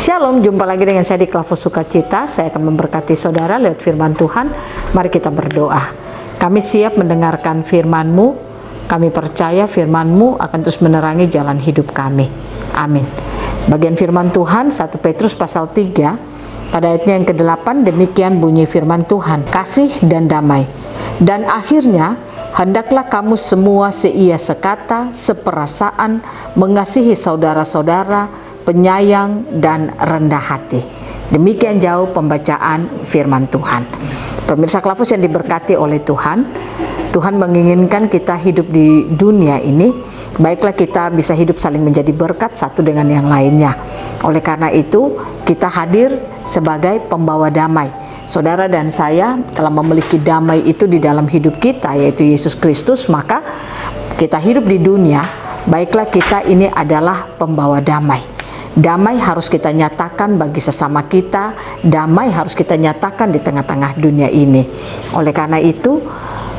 Shalom, jumpa lagi dengan saya di Klavos Sukacita. Saya akan memberkati saudara lewat firman Tuhan. Mari kita berdoa. Kami siap mendengarkan firman-Mu. Kami percaya firman-Mu akan terus menerangi jalan hidup kami. Amin. Bagian firman Tuhan 1 Petrus pasal 3 pada ayatnya yang ke-8, demikian bunyi firman Tuhan: kasih dan damai. Dan akhirnya hendaklah kamu semua seia sekata, seperasaan, mengasihi saudara-saudara, penyayang dan rendah hati. Demikian jauh pembacaan firman Tuhan. Pemirsa Klavos yang diberkati oleh Tuhan, Tuhan menginginkan kita hidup di dunia ini, baiklah kita bisa hidup saling menjadi berkat satu dengan yang lainnya. Oleh karena itu, kita hadir sebagai pembawa damai. Saudara dan saya telah memiliki damai itu di dalam hidup kita, yaitu Yesus Kristus. Maka kita hidup di dunia, baiklah kita ini adalah pembawa damai. Damai harus kita nyatakan bagi sesama kita, damai harus kita nyatakan di tengah-tengah dunia ini. Oleh karena itu,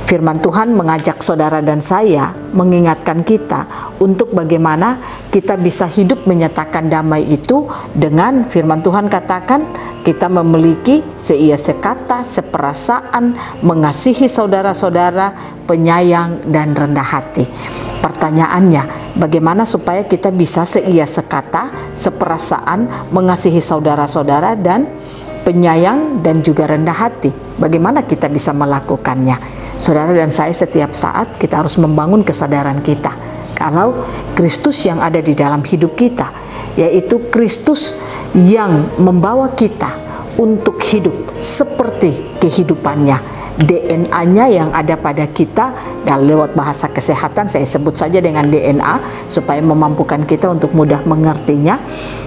firman Tuhan mengajak saudara dan saya, mengingatkan kita untuk bagaimana kita bisa hidup menyatakan damai itu dengan firman Tuhan katakan, kita memiliki seia sekata, seperasaan, mengasihi saudara-saudara, penyayang dan rendah hati. Pertanyaannya, bagaimana supaya kita bisa seia sekata, seperasaan, mengasihi saudara-saudara dan penyayang dan juga rendah hati? Bagaimana kita bisa melakukannya? Saudara dan saya, setiap saat kita harus membangun kesadaran kita kalau Kristus yang ada di dalam hidup kita, yaitu Kristus yang membawa kita untuk hidup seperti kehidupannya. DNA-nya yang ada pada kita, dan lewat bahasa kesehatan saya sebut saja dengan DNA supaya memampukan kita untuk mudah mengertinya.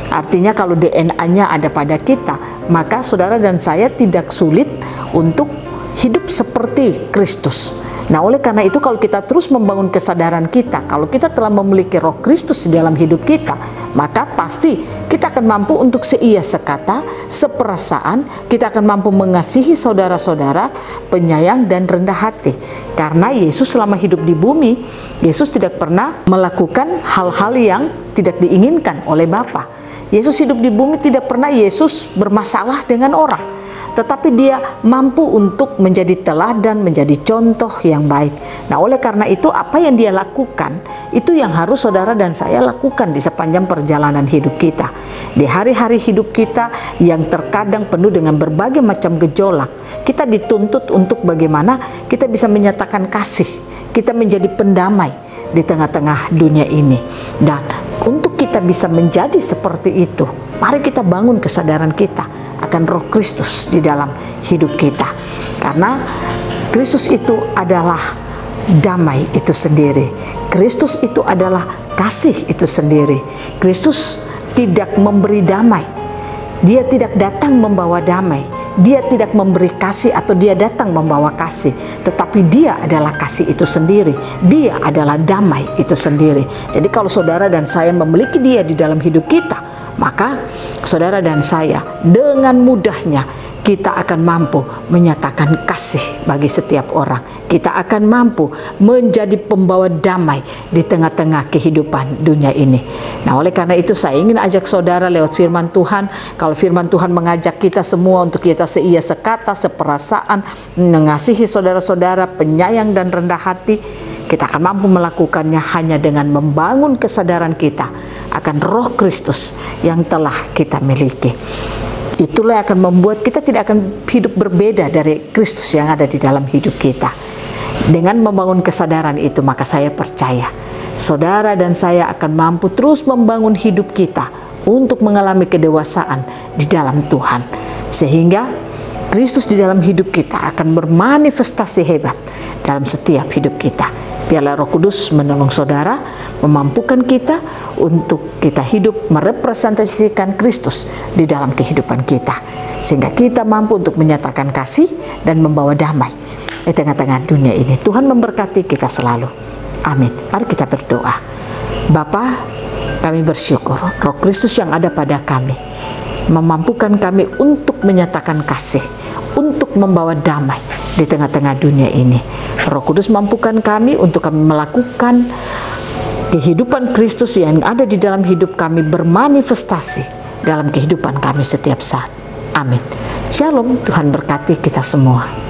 Artinya kalau DNA-nya ada pada kita, maka saudara dan saya tidak sulit untuk hidup seperti Kristus. Nah, oleh karena itu kalau kita terus membangun kesadaran kita, kalau kita telah memiliki Roh Kristus di dalam hidup kita, maka pasti kita akan mampu untuk seia sekata, seperasaan, kita akan mampu mengasihi saudara-saudara, penyayang dan rendah hati. Karena Yesus selama hidup di bumi, Yesus tidak pernah melakukan hal-hal yang tidak diinginkan oleh Bapa. Yesus hidup di bumi, tidak pernah Yesus bermasalah dengan orang, tetapi dia mampu untuk menjadi teladan, menjadi contoh yang baik. Nah, oleh karena itu apa yang dia lakukan, itu yang harus saudara dan saya lakukan di sepanjang perjalanan hidup kita. Di hari-hari hidup kita yang terkadang penuh dengan berbagai macam gejolak, kita dituntut untuk bagaimana kita bisa menyatakan kasih, kita menjadi pendamai di tengah-tengah dunia ini. Dan untuk kita bisa menjadi seperti itu, mari kita bangun kesadaran kita akan Roh Kristus di dalam hidup kita. Karena Kristus itu adalah damai itu sendiri. Kristus itu adalah kasih itu sendiri. Kristus tidak memberi damai. Dia tidak datang membawa damai. Dia tidak memberi kasih atau dia datang membawa kasih, tetapi dia adalah kasih itu sendiri. Dia adalah damai itu sendiri. Jadi kalau saudara dan saya memiliki dia di dalam hidup kita, maka saudara dan saya dengan mudahnya kita akan mampu menyatakan kasih bagi setiap orang. Kita akan mampu menjadi pembawa damai di tengah-tengah kehidupan dunia ini. Nah, oleh karena itu saya ingin ajak saudara lewat firman Tuhan. Kalau firman Tuhan mengajak kita semua untuk kita seia sekata, seperasaan, mengasihi saudara-saudara, penyayang dan rendah hati, kita akan mampu melakukannya hanya dengan membangun kesadaran kita akan Roh Kristus yang telah kita miliki. Itulah yang akan membuat kita tidak akan hidup berbeda dari Kristus yang ada di dalam hidup kita. Dengan membangun kesadaran itu, maka saya percaya saudara dan saya akan mampu terus membangun hidup kita untuk mengalami kedewasaan di dalam Tuhan. Sehingga Kristus di dalam hidup kita akan bermanifestasi hebat dalam setiap hidup kita. Biarlah Roh Kudus menolong saudara, memampukan kita untuk kita hidup merepresentasikan Kristus di dalam kehidupan kita, sehingga kita mampu untuk menyatakan kasih dan membawa damai di tengah-tengah dunia ini. Tuhan memberkati kita selalu. Amin. Mari kita berdoa. Bapa, kami bersyukur Roh Kristus yang ada pada kami memampukan kami untuk menyatakan kasih, untuk membawa damai di tengah-tengah dunia ini. Roh Kudus mampukan kami untuk kami melakukan kehidupan Kristus yang ada di dalam hidup kami bermanifestasi dalam kehidupan kami setiap saat. Amin. Shalom, Tuhan berkati kita semua.